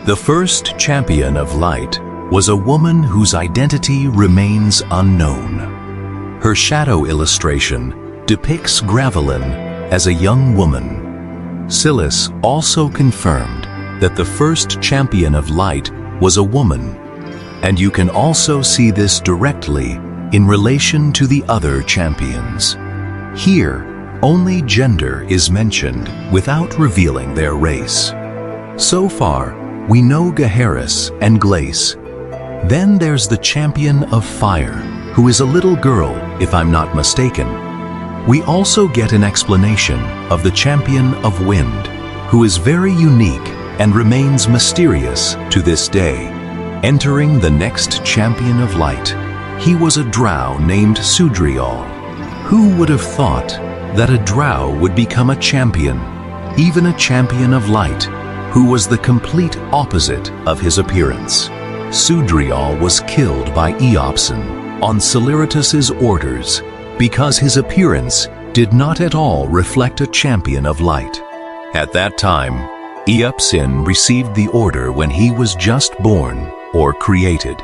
The first champion of light was a woman whose identity remains unknown. Her shadow illustration depicts Gravelyn as a young woman. Silas also confirmed that the first champion of light was a woman, and you can also see this directly in relation to the other champions. Here, only gender is mentioned without revealing their race. So far, we know Gaheris and Glace. Then there's the champion of fire, who is a little girl, if I'm not mistaken. We also get an explanation of the champion of wind, who is very unique and remains mysterious to this day. Entering the next champion of light, he was a drow named Sudryal. Who would have thought that a drow would become a champion, even a champion of light, who was the complete opposite of his appearance? Sudryal was killed by Eopson on Celeritus's orders because his appearance did not at all reflect a champion of light. At that time, Eopson received the order when he was just born or created.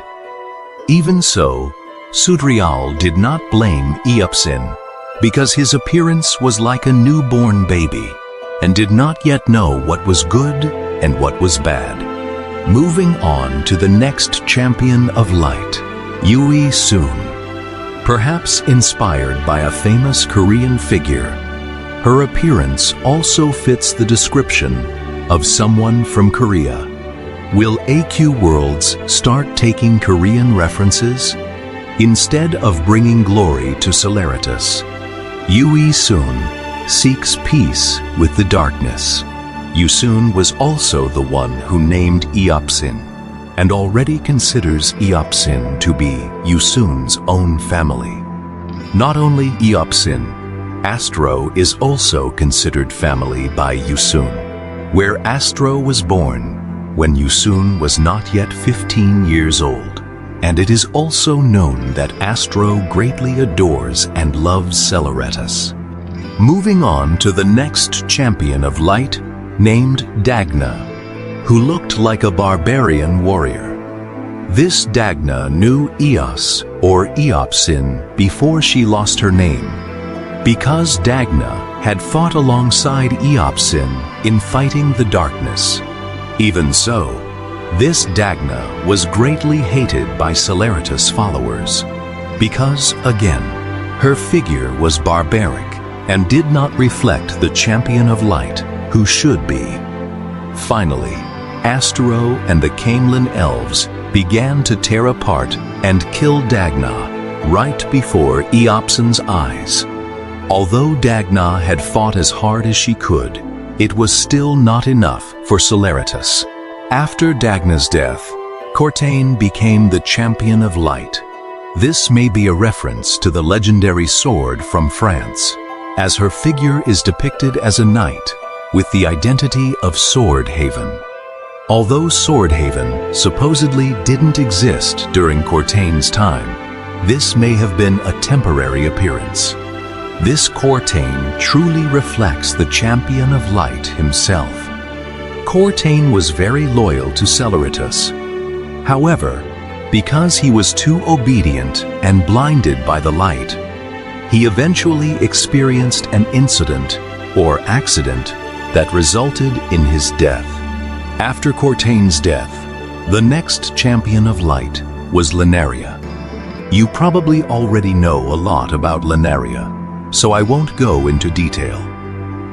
Even so, Sudryal did not blame Eopson because his appearance was like a newborn baby and did not yet know what was good and what was bad. Moving on to the next champion of light, Uisun. Perhaps inspired by a famous Korean figure, her appearance also fits the description of someone from Korea. Will AQ Worlds start taking Korean references? Instead of bringing glory to Celeritus, Uisun seeks peace with the darkness. Uisun was also the one who named Eopson, and already considers Eopson to be Uisun's own family. Not only Eopson, Astro is also considered family by Uisun, where Astro was born when Uisun was not yet 15 years old, and it is also known that Astro greatly adores and loves Celeritus. Moving on to the next champion of light, named Dagnah, who looked like a barbarian warrior. This Dagnah knew Eos, or Eopson, before she lost her name, because Dagnah had fought alongside Eopson in fighting the darkness. Even so, this Dagnah was greatly hated by Celeritus followers, because, again, her figure was barbaric and did not reflect the champion of light who should be. Finally, Astro and the Camelin elves began to tear apart and kill Dagnah right before Eopson's eyes. Although Dagnah had fought as hard as she could, it was still not enough for Celeritus. After Dagnah's death, Cortain became the champion of light. This may be a reference to the legendary sword from France, as her figure is depicted as a knight with the identity of Swordhaven. Although Swordhaven supposedly didn't exist during Cortain's time, this may have been a temporary appearance. This Cortain truly reflects the champion of light himself. Cortain was very loyal to Celeritus. However, because he was too obedient and blinded by the light, he eventually experienced an incident or accident that resulted in his death. After Cortain's death, the next champion of light was Lynaria. You probably already know a lot about Lynaria, so I won't go into detail.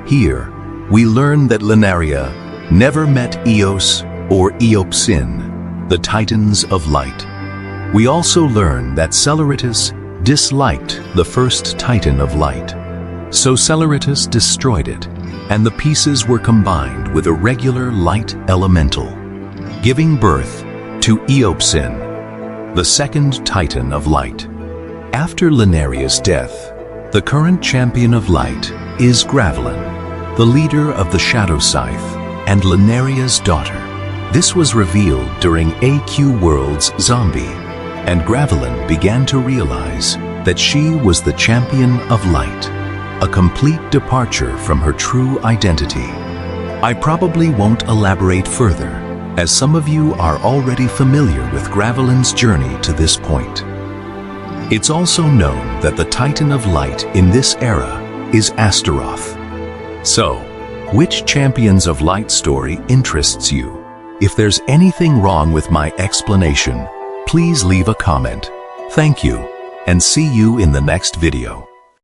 Here, we learn that Lynaria never met Eos or Eopsin, the Titans of Light. We also learn that Celeritus disliked the first Titan of Light, so Celeritus destroyed it, and the pieces were combined with a regular light elemental, giving birth to Eopsin, the second Titan of Light. After Lynaria's death, the current champion of light is Gravelyn, the leader of the Shadow Scythe and Lynaria's daughter. This was revealed during AQ World's Zombie, and Gravelyn began to realize that she was the champion of light, a complete departure from her true identity. I probably won't elaborate further, as some of you are already familiar with Gravelyn's journey to this point. It's also known that the Titan of Light in this era is Astaroth. So, which Champions of Light story interests you? If there's anything wrong with my explanation, please leave a comment. Thank you, and see you in the next video.